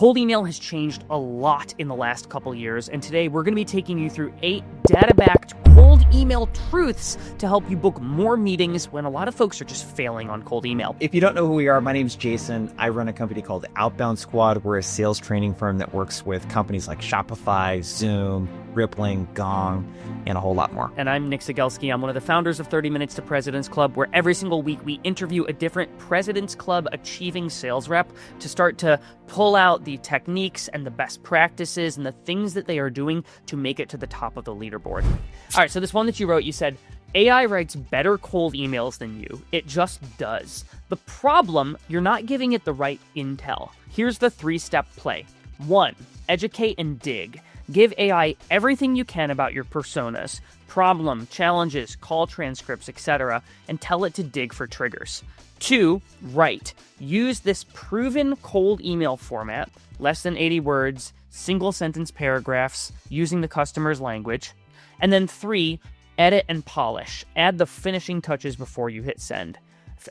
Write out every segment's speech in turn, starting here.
Cold email has changed a lot in the last couple years, and today we're going to be taking you through 8 data-backed cold email truths to help you book more meetings when a lot of folks are just failing on cold email. If you don't know who we are, my name's Jason. I run a company called Outbound Squad. We're a sales training firm that works with companies like Shopify, Zoom, Rippling, Gong, and a whole lot more. And I'm Nick Cegelski. I'm one of the founders of 30 Minutes to President's Club, where every single week we interview a different President's Club achieving sales rep to start to pull out the techniques and the best practices and the things that they are doing to make it to the top of the leaderboard. All right, so this one that you wrote, you said, AI writes better cold emails than you. It just does. The problem, you're not giving it the right intel. Here's the 3-step play. 1, educate and dig. Give AI everything you can about your personas, problem, challenges, call transcripts, etc., and tell it to dig for triggers. 2, write. Use this proven cold email format, less than 80 words, single-sentence paragraphs, using the customer's language. And then 3, edit and polish. Add the finishing touches before you hit send.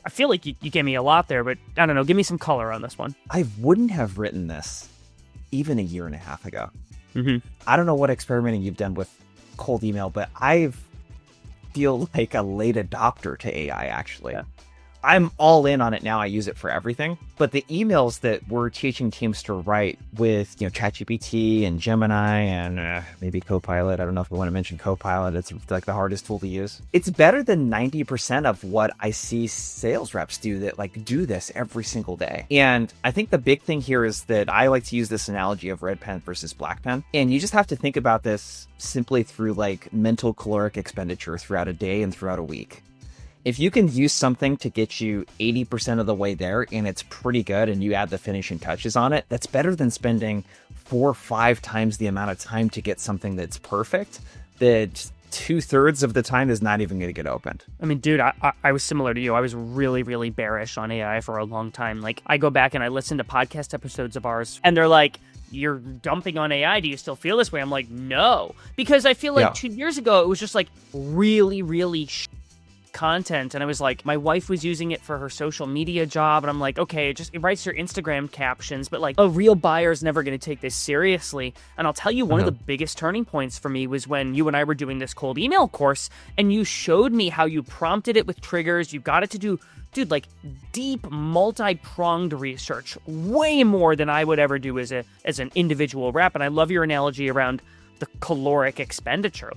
I feel like you gave me a lot there, but I don't know. Give me some color on this one. I wouldn't have written this even a year and a half ago. Mm-hmm. I don't know what experimenting you've done with cold email, but I feel like a late adopter to AI, actually. Yeah. I'm all in on it now. I use it for everything. But the emails that we're teaching teams to write with, ChatGPT and Gemini and maybe Copilot. I don't know if we want to mention Copilot. It's like the hardest tool to use. It's better than 90% of what I see sales reps do that do this every single day. And I think the big thing here is that I like to use this analogy of red pen versus black pen. And you just have to think about this simply through mental caloric expenditure throughout a day and throughout a week. If you can use something to get you 80% of the way there and it's pretty good and you add the finishing touches on it, that's better than spending 4 or 5 times the amount of time to get something that's perfect, that 2/3 of the time is not even going to get opened. I mean, dude, I was similar to you. I was really, really bearish on AI for a long time. I go back and I listen to podcast episodes of ours and they're like, you're dumping on AI. Do you still feel this way? I'm like, no. Because I feel like 2 years ago, it was just really, really content, and I was like, my wife was using it for her social media job, and I'm like, okay, it writes your Instagram captions, but a real buyer's never going to take this seriously. And I'll tell you, one of the biggest turning points for me was when you and I were doing this cold email course, and you showed me how you prompted it with triggers. You got it to do, dude, deep, multi-pronged research, way more than I would ever do as an individual rep. And I love your analogy around the caloric expenditure.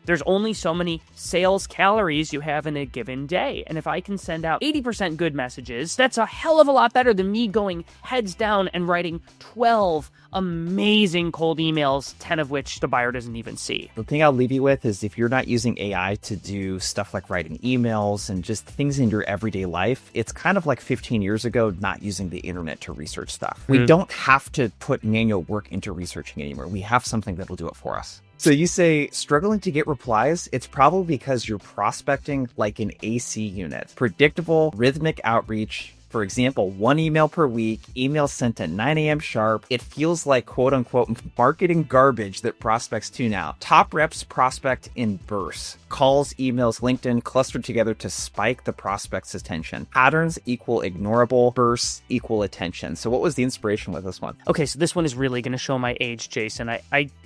There's only so many sales calories you have in a given day. And if I can send out 80% good messages, that's a hell of a lot better than me going heads down and writing 12 amazing cold emails, 10 of which the buyer doesn't even see. The thing I'll leave you with is if you're not using AI to do stuff like writing emails and just things in your everyday life, it's kind of like 15 years ago not using the internet to research stuff. We don't have to put manual work into researching anymore. We have something that'll do it for us. So you say struggling to get replies, it's probably because you're prospecting like an AC unit. Predictable, rhythmic outreach. For example, 1 email per week, email sent at 9 a.m. sharp. It feels like quote unquote marketing garbage that prospects tune out. Top reps prospect in bursts. Calls, emails, LinkedIn clustered together to spike the prospect's attention. Patterns equal ignorable, bursts equal attention. So what was the inspiration with this one? Okay, so this one is really going to show my age, Jason.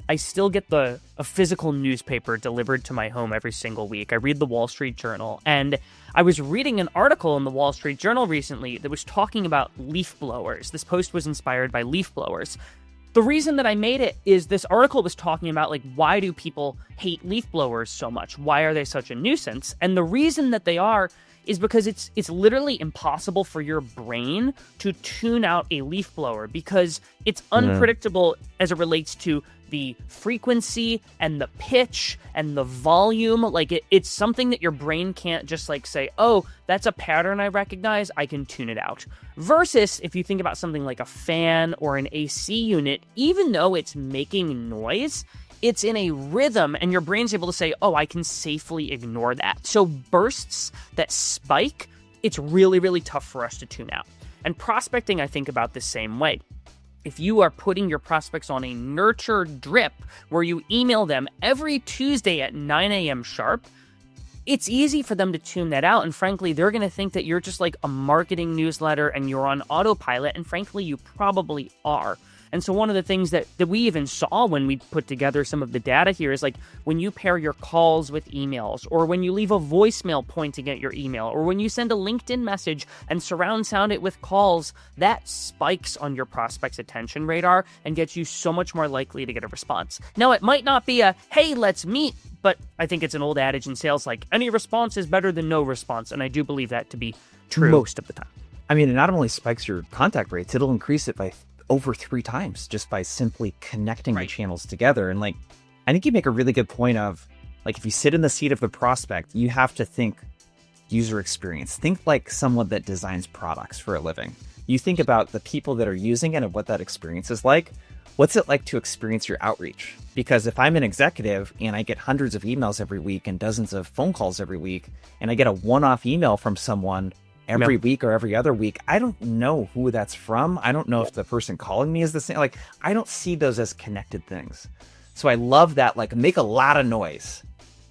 I still get a physical newspaper delivered to my home every single week. I read the Wall Street Journal, and I was reading an article in the Wall Street Journal recently that was talking about leaf blowers. This post was inspired by leaf blowers. The reason that I made it is this article was talking about why do people hate leaf blowers so much? Why are they such a nuisance? And the reason that they are is because it's literally impossible for your brain to tune out a leaf blower because it's unpredictable as it relates to the frequency and the pitch and the volume. It's something that your brain can't just say, oh, that's a pattern I recognize, I can tune it out. Versus if you think about something like a fan or an AC unit, even though it's making noise, it's in a rhythm and your brain's able to say, oh, I can safely ignore that. So bursts that spike, it's really, really tough for us to tune out. And prospecting, I think about the same way. If you are putting your prospects on a nurture drip where you email them every Tuesday at 9 a.m. sharp, it's easy for them to tune that out. And frankly, they're going to think that you're just like a marketing newsletter and you're on autopilot. And frankly, you probably are. And so one of the things that we even saw when we put together some of the data here is like when you pair your calls with emails, or when you leave a voicemail pointing at your email, or when you send a LinkedIn message and surround sound it with calls, that spikes on your prospect's attention radar and gets you so much more likely to get a response. Now, it might not be a, hey, let's meet, but I think it's an old adage in sales, like any response is better than no response. And I do believe that to be true most of the time. I mean, it not only spikes your contact rates, it'll increase it by over 3 times just by simply connecting the channels together. And like, I think you make a really good point of, like, if you sit in the seat of the prospect, you have to think user experience. Think like someone that designs products for a living. You think about the people that are using it and what that experience is like. What's it like to experience your outreach? Because if I'm an executive and I get hundreds of emails every week and dozens of phone calls every week, and I get a one-off email from someone every week or every other week, I don't know who that's from. I don't know if the person calling me is the same. Like, I don't see those as connected things. So I love that, like, make a lot of noise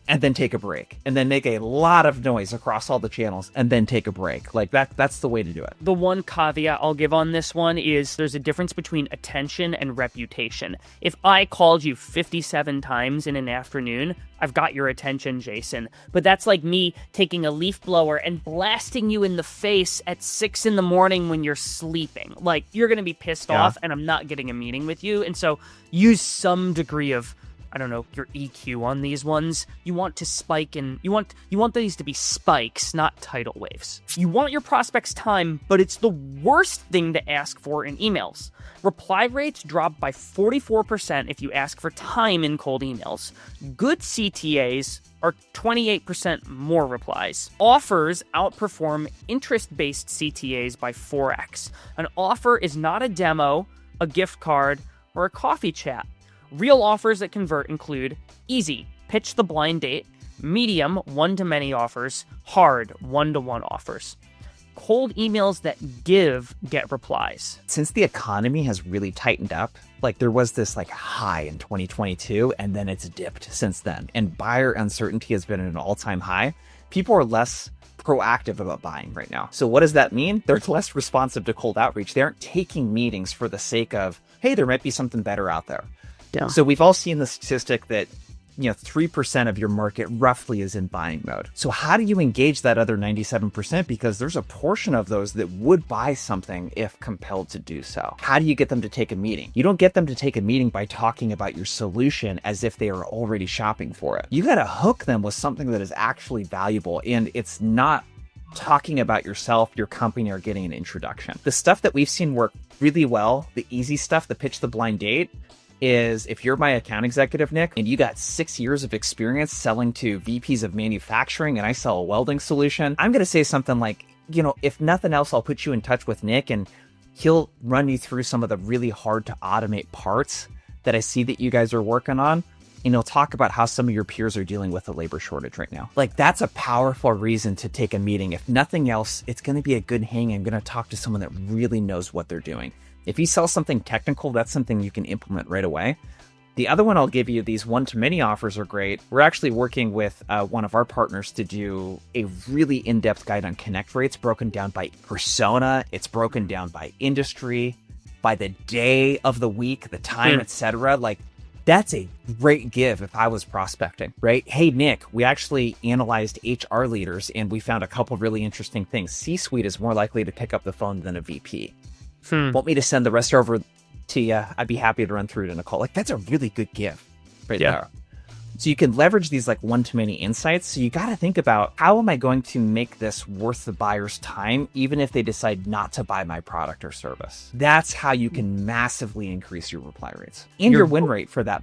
and then take a break, and then make a lot of noise across all the channels and then take a break. Like that's the way to do it. The one caveat I'll give on this one is there's a difference between attention and reputation. If I called you 57 times in an afternoon, I've got your attention, Jason. But that's like me taking a leaf blower and blasting you in the face at 6 a.m. when you're sleeping. Like, you're going to be pissed off, and I'm not getting a meeting with you. And so use some degree of, I don't know, your EQ on these ones. You want to spike, and you want these to be spikes, not tidal waves. You want your prospect's time, but it's the worst thing to ask for in emails. Reply rates drop by 44% if you ask for time in cold emails. Good CTAs are 28% more replies. Offers outperform interest-based CTAs by 4x. An offer is not a demo, a gift card, or a coffee chat. Real offers that convert include easy, pitch the blind date, medium, one-to-many offers, hard, one-to-one offers. Cold emails that get replies. Since the economy has really tightened up, like there was this like high in 2022, and then it's dipped since then. And buyer uncertainty has been at an all-time high. People are less proactive about buying right now. So what does that mean? They're less responsive to cold outreach. They aren't taking meetings for the sake of, hey, there might be something better out there. Yeah. So we've all seen the statistic that 3% of your market roughly is in buying mode. So how do you engage that other 97%? Because there's a portion of those that would buy something if compelled to do so. How do you get them to take a meeting? You don't get them to take a meeting by talking about your solution as if they are already shopping for it. You got to hook them with something that is actually valuable, and it's not talking about yourself, your company, or getting an introduction. The stuff that we've seen work really well, the easy stuff, the pitch the blind date, is if you're my account executive, Nick, and you got 6 years of experience selling to VPs of manufacturing and I sell a welding solution, I'm going to say something like, if nothing else, I'll put you in touch with Nick and he'll run you through some of the really hard to automate parts that I see that you guys are working on. And he'll talk about how some of your peers are dealing with a labor shortage right now. Like, that's a powerful reason to take a meeting. If nothing else, it's going to be a good hang. I'm going to talk to someone that really knows what they're doing. If you sell something technical, that's something you can implement right away. The other one I'll give you, these one-to-many offers are great. We're actually working with one of our partners to do a really in-depth guide on connect rates, broken down by persona. It's broken down by industry, by the day of the week, the time, etc. Like, that's a great give if I was prospecting, right? Hey, Nick, we actually analyzed HR leaders and we found a couple really interesting things. C-suite is more likely to pick up the phone than a VP. Want me to send the rest over to you? I'd be happy to run through it in a call. Like, that's a really good give right there. So you can leverage these like one-to-many insights. So you got to think about, how am I going to make this worth the buyer's time, even if they decide not to buy my product or service? That's how you can massively increase your reply rates and your win rate for that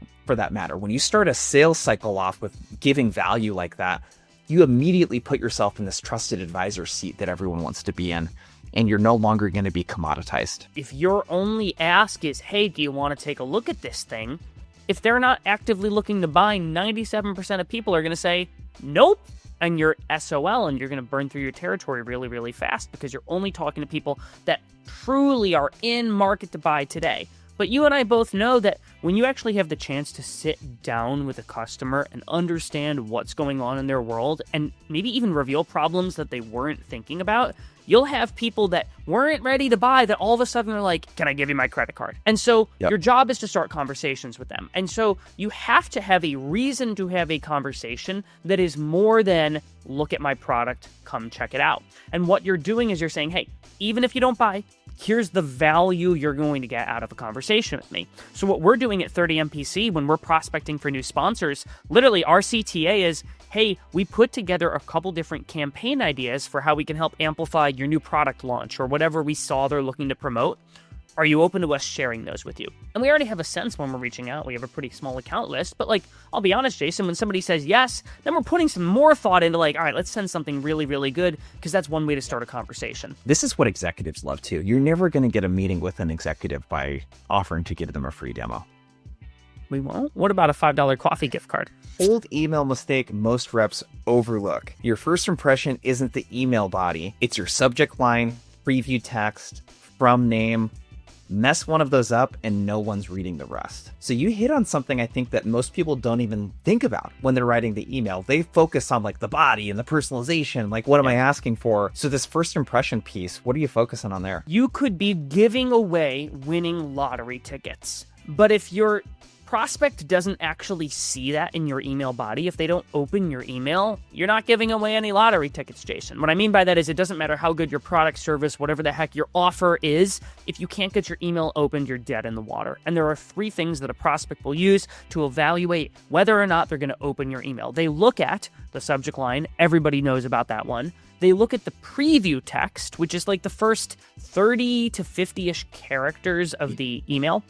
matter. When you start a sales cycle off with giving value like that, you immediately put yourself in this trusted advisor seat that everyone wants to be in. And you're no longer going to be commoditized. If your only ask is, hey, do you want to take a look at this thing? If they're not actively looking to buy, 97% of people are going to say, nope. And you're SOL, and you're going to burn through your territory really, really fast because you're only talking to people that truly are in market to buy today. But you and I both know that when you actually have the chance to sit down with a customer and understand what's going on in their world and maybe even reveal problems that they weren't thinking about, you'll have people that weren't ready to buy that all of a sudden are like, can I give you my credit card? And so your job is to start conversations with them. And so you have to have a reason to have a conversation that is more than look at my product, come check it out. And what you're doing is you're saying, hey, even if you don't buy, here's the value you're going to get out of a conversation with me. So what we're doing at 30MPC when we're prospecting for new sponsors, literally our CTA is, hey, we put together a couple different campaign ideas for how we can help amplify your new product launch or whatever we saw they're looking to promote. Are you open to us sharing those with you? And we already have a sense when we're reaching out. We have a pretty small account list. But like, I'll be honest, Jason, when somebody says yes, then we're putting some more thought into like, all right, let's send something really, really good, because that's one way to start a conversation. This is what executives love too. You're never going to get a meeting with an executive by offering to give them a free demo. We won't? What about a $5 coffee gift card? Old email mistake most reps overlook. Your first impression isn't the email body. It's your subject line, preview text, from name. Mess one of those up and no one's reading the rest. So you hit on something I think that most people don't even think about when they're writing the email. They focus on like the body and the personalization, like what am I asking for? So this first impression piece, what are you focusing on there? You could be giving away winning lottery tickets. But if your prospect doesn't actually see that in your email body, if they don't open your email, you're not giving away any lottery tickets, Jason. What I mean by that is it doesn't matter how good your product, service, whatever the heck your offer is, if you can't get your email opened, you're dead in the water. And there are 3 things that a prospect will use to evaluate whether or not they're going to open your email. They look at the subject line. Everybody knows about that one. They look at the preview text, which is like the first 30 to 50-ish characters of the email.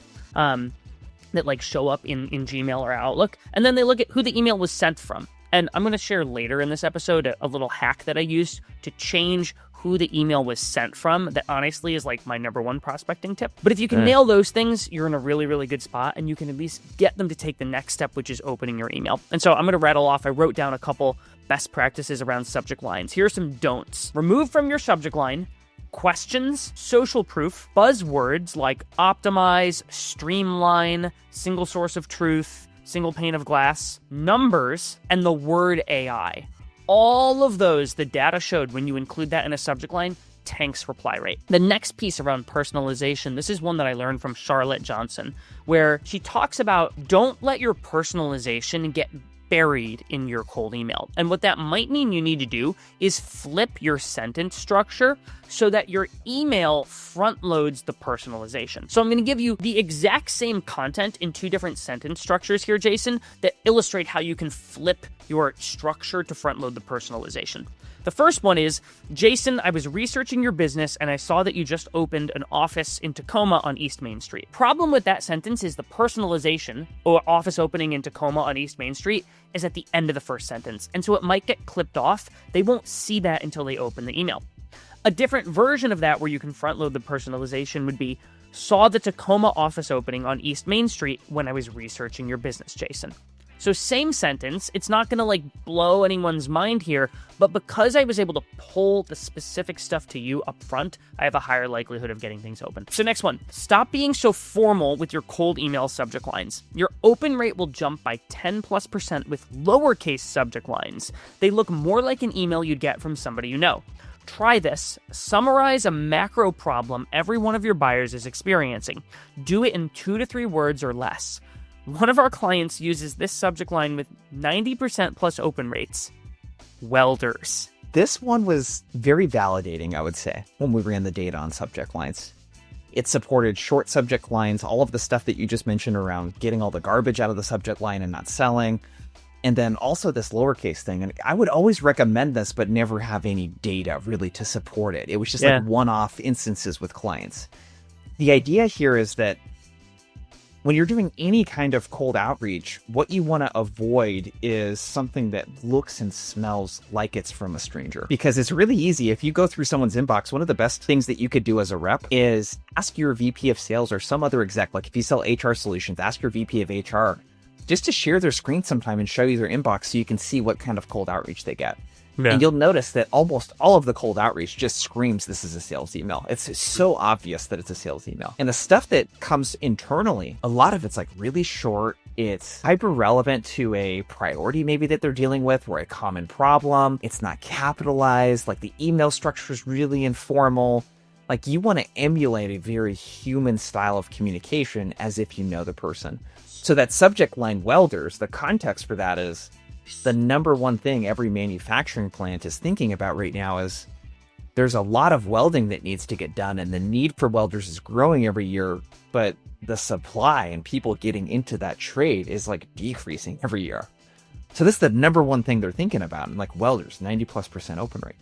That like show up in Gmail or Outlook. And then they look at who the email was sent from. And I'm going to share later in this episode a little hack that I used to change who the email was sent from. That honestly is like my number 1 prospecting tip. But if you can nail those things, you're in a really, really good spot. And you can at least get them to take the next step, which is opening your email. And so I'm going to rattle off. I wrote down a couple best practices around subject lines. Here are some don'ts. Remove from your subject line questions, social proof, buzzwords like optimize, streamline, single source of truth, single pane of glass, numbers, and the word AI. All of those, the data showed when you include that in a subject line, tanks reply rate. The next piece around personalization, this is one that I learned from Charlotte Johnson, where she talks about don't let your personalization get buried in your cold email. And what that might mean you need to do is flip your sentence structure so that your email front loads the personalization. So I'm going to give you the exact same content in 2 different sentence structures here, Jason, that illustrate how you can flip your structure to front load the personalization. The first one is, Jason, I was researching your business and I saw that you just opened an office in Tacoma on East Main Street. Problem with that sentence is the personalization or office opening in Tacoma on East Main Street is at the end of the first sentence. And so it might get clipped off. They won't see that until they open the email. A different version of that where you can front load the personalization would be, saw the Tacoma office opening on East Main Street when I was researching your business, Jason. So same sentence, it's not going to like blow anyone's mind here, but because I was able to pull the specific stuff to you up front, I have a higher likelihood of getting things open. So next one, stop being so formal with your cold email subject lines. Your open rate will jump by 10+% with lowercase subject lines. They look more like an email you'd get from somebody you know. Try this. Summarize a macro problem every one of your buyers is experiencing. Do it in 2 to 3 words or less. One of our clients uses this subject line with 90% plus open rates. Welders. This one was very validating, I would say, when we ran the data on subject lines. It supported short subject lines, all of the stuff that you just mentioned around getting all the garbage out of the subject line and not selling. And then also this lowercase thing. And I would always recommend this, but never have any data really to support it. It was just like one-off instances with clients. The idea here is that when you're doing any kind of cold outreach, what you want to avoid is something that looks and smells like it's from a stranger. Because it's really easy. If you go through someone's inbox, one of the best things that you could do as a rep is ask your VP of sales or some other exec, like if you sell HR solutions, ask your VP of HR just to share their screen sometime and show you their inbox so you can see what kind of cold outreach they get. Yeah. And you'll notice that almost all of the cold outreach just screams this is a sales email. It's so obvious that it's a sales email. And the stuff that comes internally, a lot of it's like really short. It's hyper relevant to a priority maybe that they're dealing with or a common problem. It's not capitalized. Like the email structure is really informal. Like you want to emulate a very human style of communication as if you know the person. So that subject line welders, the context for that is the number one thing every manufacturing plant is thinking about right now is there's a lot of welding that needs to get done and the need for welders is growing every year, but the supply and people getting into that trade is like decreasing every year. So this is the number one thing they're thinking about. And like welders, 90+% open rate.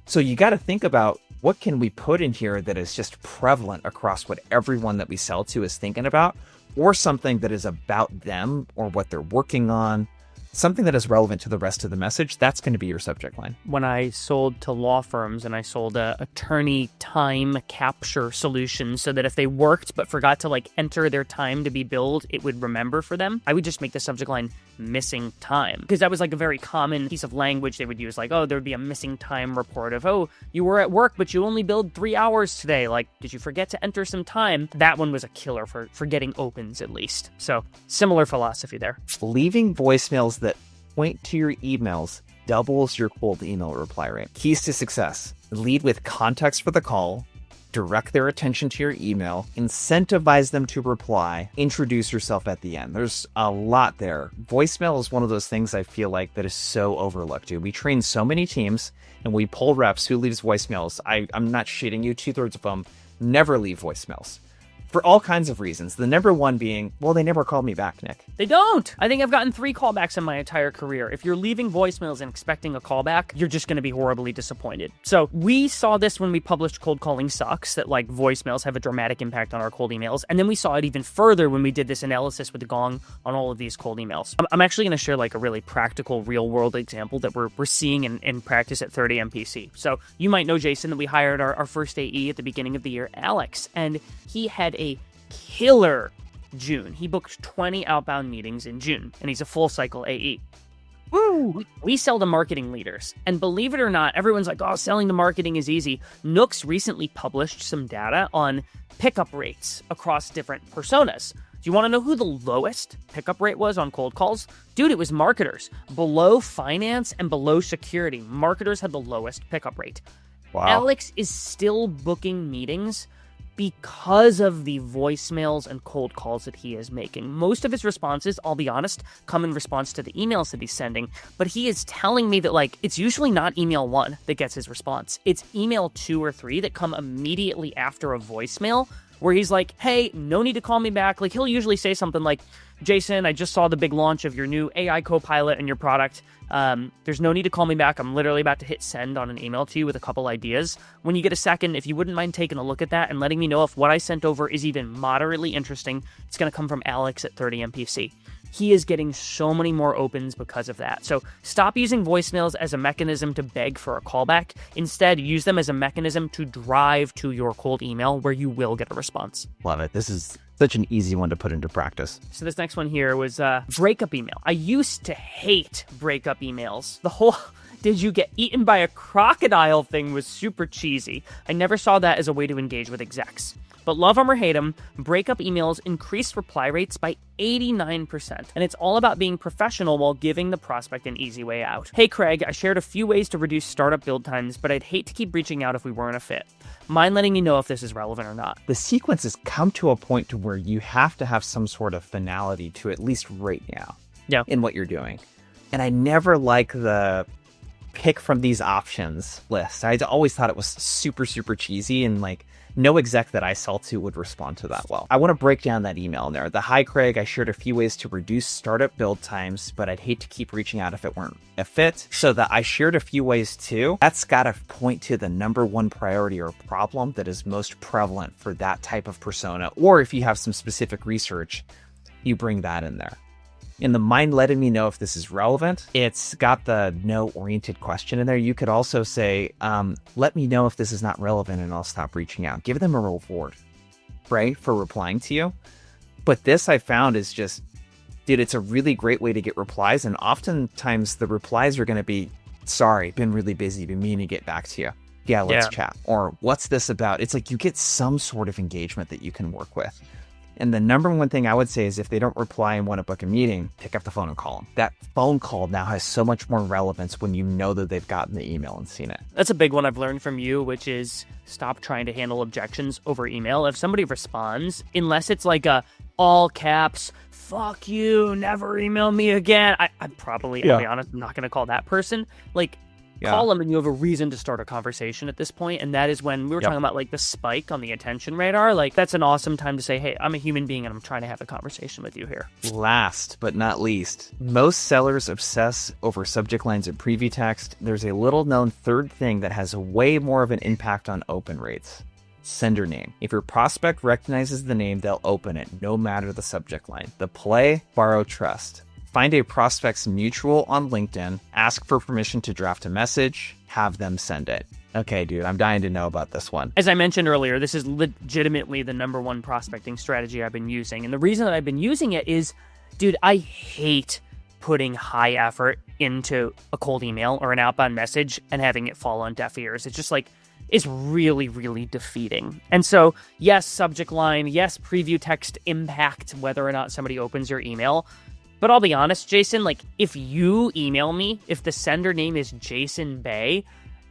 So you got to think about what can we put in here that is just prevalent across what everyone that we sell to is thinking about, or something that is about them or what they're working on. Something that is relevant to the rest of the message, that's going to be your subject line. When I sold to law firms and I sold a attorney time capture solution so that if they worked but forgot to like enter their time to be billed, it would remember for them, I would just make the subject line missing time. Because that was like a very common piece of language they would use. Like, oh, there'd be a missing time report of, oh, you were at work, but you only billed 3 hours today. Like, did you forget to enter some time? That one was a killer for getting opens at least. So similar philosophy there. Leaving voicemails that point to your emails doubles your cold email reply rate. Keys to success: lead with context for the call, direct their attention to your email, incentivize them to reply, introduce yourself at the end. There's a lot there. Voicemail is one of those things I feel like that is so overlooked, dude. We train so many teams and we pull reps who leaves voicemails. I'm not shitting you, 2/3 of them never leave voicemails. For all kinds of reasons. The number one being, well, they never called me back, Nick. They don't. I think I've gotten 3 callbacks in my entire career. If you're leaving voicemails and expecting a callback, you're just going to be horribly disappointed. So we saw this when we published Cold Calling Sucks, that like voicemails have a dramatic impact on our cold emails. And then we saw it even further when we did this analysis with the Gong on all of these cold emails. I'm actually going to share like a really practical real world example that we're seeing in practice at 30 MPC. So you might know, Jason, that we hired our first AE at the beginning of the year, Alex, and he had a killer June. He booked 20 outbound meetings in June, and he's a full cycle AE. Woo! We sell to marketing leaders, and believe it or not, everyone's like, oh, selling to marketing is easy. Nooks recently published some data on pickup rates across different personas. Do you want to know who the lowest pickup rate was on cold calls? Dude, it was marketers. Below finance and below security, marketers had the lowest pickup rate. Wow. Alex is still booking meetings because of the voicemails and cold calls that he is making. Most of his responses, I'll be honest, come in response to the emails that he's sending, but he is telling me that like it's usually not email 1 that gets his response. It's email 2 or 3 that come immediately after a voicemail where he's like, hey, no need to call me back. Like he'll usually say something like, Jason, I just saw the big launch of your new AI Copilot and your product. There's no need to call me back. I'm literally about to hit send on an email to you with a couple ideas. When you get a second, if you wouldn't mind taking a look at that and letting me know if what I sent over is even moderately interesting, it's going to come from Alex at 30 MPC. He is getting so many more opens because of that. So stop using voicemails as a mechanism to beg for a callback. Instead, use them as a mechanism to drive to your cold email where you will get a response. Love it. This is such an easy one to put into practice. So this next one here was breakup email. I used to hate breakup emails. The whole did you get eaten by a crocodile thing was super cheesy. I never saw that as a way to engage with execs. But love them or hate them, breakup emails increased reply rates by 89%. And it's all about being professional while giving the prospect an easy way out. Hey Craig, I shared a few ways to reduce startup build times, but I'd hate to keep reaching out if we weren't a fit. Mind letting me know if this is relevant or not. The sequence has come to a point to where you have to have some sort of finality to at least right now in what you're doing. And I never like the pick from these options list. I always thought it was super, super cheesy and like no exec that I sell to would respond to that well. I want to break down that email in there. The hi Craig, I shared a few ways to reduce startup build times, but I'd hate to keep reaching out if it weren't a fit. So that I shared a few ways too. That's got to point to the number one priority or problem that is most prevalent for that type of persona. Or if you have some specific research, you bring that in there. In the mind letting me know if this is relevant, it's got the no-oriented question in there. You could also say, let me know if this is not relevant and I'll stop reaching out. Give them a reward, right, for replying to you. But this I found is just dude, it's a really great way to get replies. And oftentimes the replies are going to be, sorry, been really busy, been meaning to get back to you. Yeah, let's chat. Or what's this about? It's like you get some sort of engagement that you can work with. And the number one thing I would say is if they don't reply and want to book a meeting, pick up the phone and call them. That phone call now has so much more relevance when you know that they've gotten the email and seen it. That's a big one I've learned from you, which is stop trying to handle objections over email. If somebody responds, unless it's like a all caps, fuck you, never email me again, I'll be honest, I'm not going to call that person. Call them and you have a reason to start a conversation at this point. And that is when we were talking about the spike on the attention radar. That's an awesome time to say, hey, I'm a human being and I'm trying to have a conversation with you here. Last but not least, most sellers obsess over subject lines and preview text. There's a little known third thing that has way more of an impact on open rates. Sender name. If your prospect recognizes the name, they'll open it, no matter the subject line. The play, borrow trust. Find a prospect's mutual on LinkedIn, ask for permission to draft a message, have them send it. Okay, dude, I'm dying to know about this one. As I mentioned earlier, this is legitimately the number one prospecting strategy I've been using. And the reason that I've been using it is, dude, I hate putting high effort into a cold email or an outbound message and having it fall on deaf ears. It's just it's really, really defeating. And so, yes, subject line, yes, preview text impact whether or not somebody opens your email. But I'll be honest, Jason, if you email me, if the sender name is Jason Bay,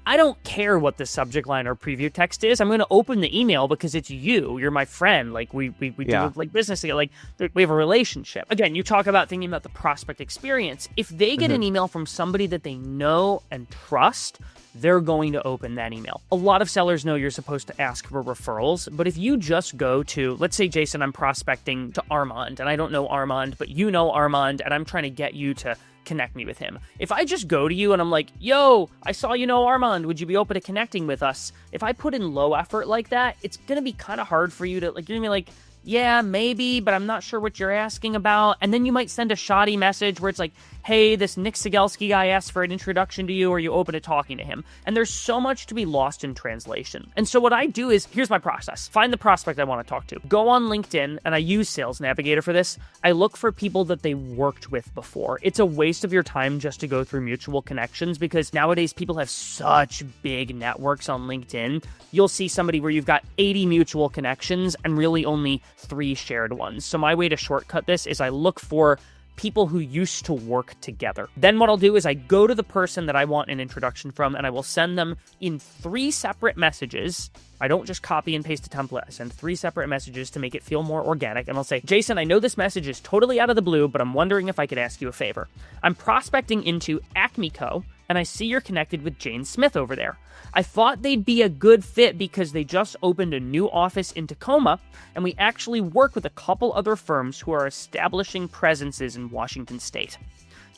I don't care what the subject line or preview text is. I'm going to open the email because it's you. You're my friend. We do business together. We have a relationship. Again, you talk about thinking about the prospect experience. If they get an email from somebody that they know and trust, they're going to open that email. A lot of sellers know you're supposed to ask for referrals, but if you just go to, let's say, Jason, I'm prospecting to Armand, and I don't know Armand, but you know Armand, and I'm trying to get you to connect me with him. If I just go to you and I'm like, yo, I saw you know Armand, would you be open to connecting with us? If I put in low effort like that, it's going to be kind of hard for you to, you're going to be like, yeah, maybe, but I'm not sure what you're asking about. And then you might send a shoddy message where it's like, hey, this Nick Sigelski guy asked for an introduction to you. Are you open to talking to him? And there's so much to be lost in translation. And so what I do is, here's my process. Find the prospect I want to talk to. Go on LinkedIn, and I use Sales Navigator for this. I look for people that they worked with before. It's a waste of your time just to go through mutual connections because nowadays people have such big networks on LinkedIn. You'll see somebody where you've got 80 mutual connections and really only 3 shared ones. So my way to shortcut this is I look for people who used to work together. Then what I'll do is I go to the person that I want an introduction from and I will send them in 3 separate messages. I don't just copy and paste a template. I send 3 separate messages to make it feel more organic. And I'll say, Jason, I know this message is totally out of the blue, but I'm wondering if I could ask you a favor. I'm prospecting into Acme Co., and I see you're connected with Jane Smith over there. I thought they'd be a good fit because they just opened a new office in Tacoma, and we actually work with a couple other firms who are establishing presences in Washington State.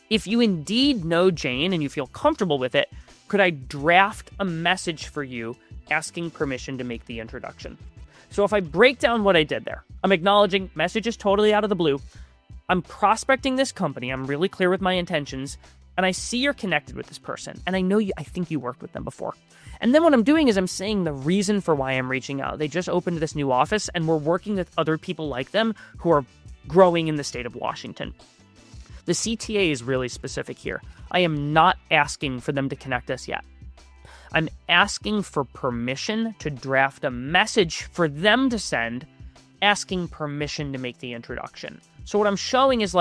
If you indeed know Jane and you feel comfortable with it, could I draft a message for you asking permission to make the introduction? So if I break down what I did there, I'm acknowledging message is totally out of the blue. I'm prospecting this company. I'm really clear with my intentions. And I see you're connected with this person, and I think you worked with them before. And then what I'm doing is I'm saying the reason for why I'm reaching out. They just opened this new office, and we're working with other people like them who are growing in the state of Washington. The CTA is really specific here. I am not asking for them to connect us yet. I'm asking for permission to draft a message for them to send, asking permission to make the introduction. So what I'm showing is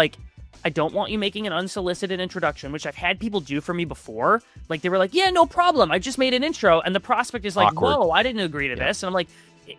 I don't want you making an unsolicited introduction, which I've had people do for me before. They were like, yeah, no problem. I just made an intro. And the prospect is like, awkward. Whoa, I didn't agree to this. And I'm like,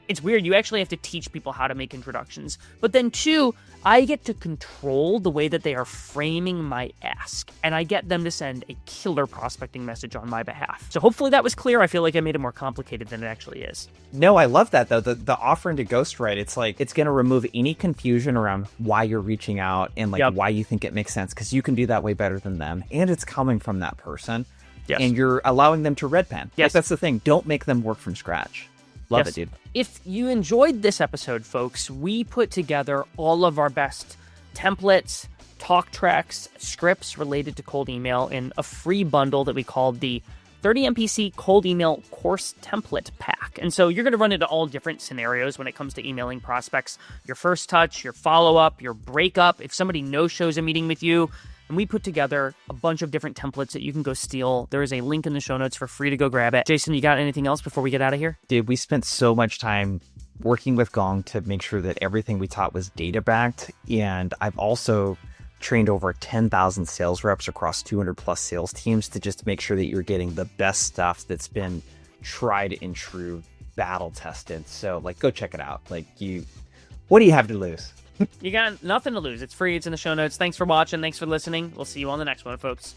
it's weird. You actually have to teach people how to make introductions. But then 2, I get to control the way that they are framing my ask. And I get them to send a killer prospecting message on my behalf. So hopefully that was clear. I feel like I made it more complicated than it actually is. No, I love that, though. The offering to ghostwrite, it's it's going to remove any confusion around why you're reaching out and why you think it makes sense, because you can do that way better than them. And it's coming from that person. Yes. And you're allowing them to red pen. Yes. That's the thing. Don't make them work from scratch. Love it, dude. If you enjoyed this episode, folks, we put together all of our best templates, talk tracks, scripts related to cold email in a free bundle that we called the 30 MPC cold email course template pack. And so you're going to run into all different scenarios when it comes to emailing prospects. Your first touch, your follow-up, your breakup, if somebody no-shows a meeting with you. And we put together a bunch of different templates that you can go steal. There is a link in the show notes for free to go grab it. Jason, you got anything else before we get out of here? Dude, we spent so much time working with Gong to make sure that everything we taught was data-backed. And I've also trained over 10,000 sales reps across 200 plus sales teams to just make sure that you're getting the best stuff that's been tried and true, battle tested. So go check it out. What do you have to lose? You got nothing to lose. It's free. It's in the show notes. Thanks for watching. Thanks for listening. We'll see you on the next one, folks.